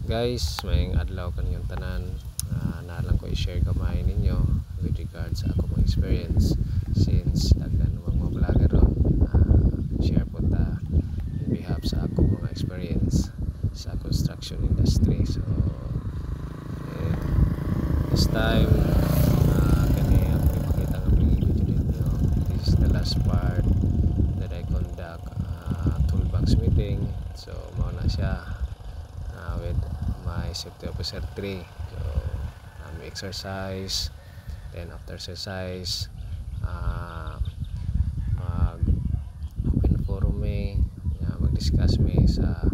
Guys, maayong adlaw kaninyong tanan. Naalang ko i-share gamay ninyo with regards sa ako mga experience since daghan mga vlogger ron. Share po ta in behalf sa ako mga experience sa construction industry. So this time kani ako ipakita ng video ninyo. This is the last part that I conduct toolbox meeting. So mao na siya with my safety officer 3. So exercise, then after exercise mag open forum mag-discuss me sa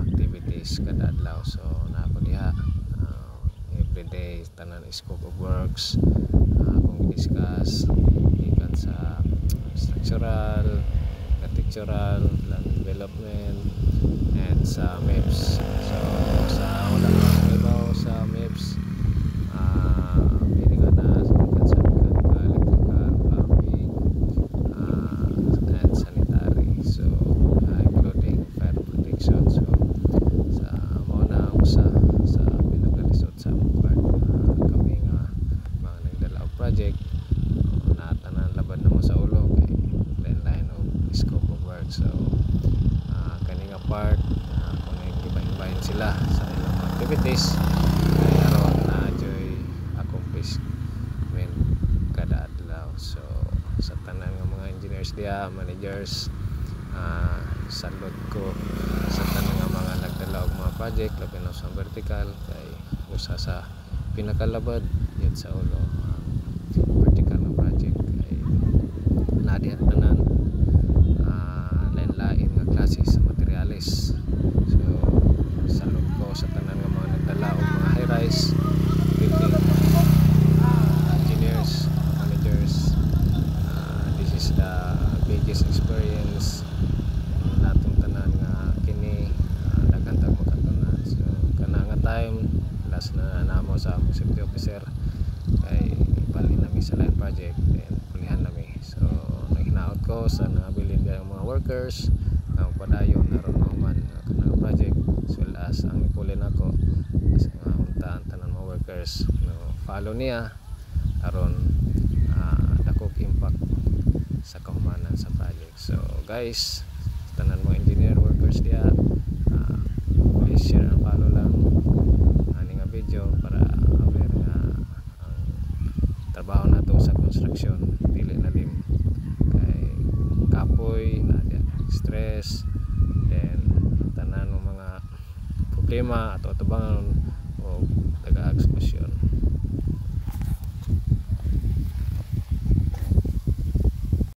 activities kada adlaw. So na ako diha everyday tanan scope of works akong discuss ikan sa structural, architectural, land development, and sa MEPS. So sa wala ko sa MEPS pili nga na ikan sa mechanical, electrical, plumbing, and sanitary. So including fire protection. So sa mauna ako sa pinagalisod sa part kami nga mga nagdala og project natanan laban na mo sa ulo kay line of scope of work. So kani nga part kung iba-ibahin sila sa ilang activities ay aron na joy accomplishment kada adlaw. So sa tanan nga mga engineers diya, managers, salud ko sa tanan nga mga nagdala og mga project labi na sa vertical kay usa sa pinakalabad yun sa ulo vertical na project kay nadiha tanan lain-lain nga klase sa materials. So salud ko sa tanan nga mga nagdala og mga high rise building engineers, managers. This is the biggest experience natong tanan nga kini daghan tag makatunan. So kana nga time last na namo sa among safety officer kay ipalin nami sa line project then pulihan nami. So naghinaot ko sa nabilin nga mga workers nga padayon aron mahuman kanang project as well as ang ipulin ako sa mga untaan tanan mga workers no follow niya aron dakog impact sa kahumanan sa project. So guys, tanan mo engineer workers diya, please share and follow lang ani nga video para aware nga ang trabaho nato sa construction dili na lim kay kapoy na stress then tanan mo mga problema ato atubangan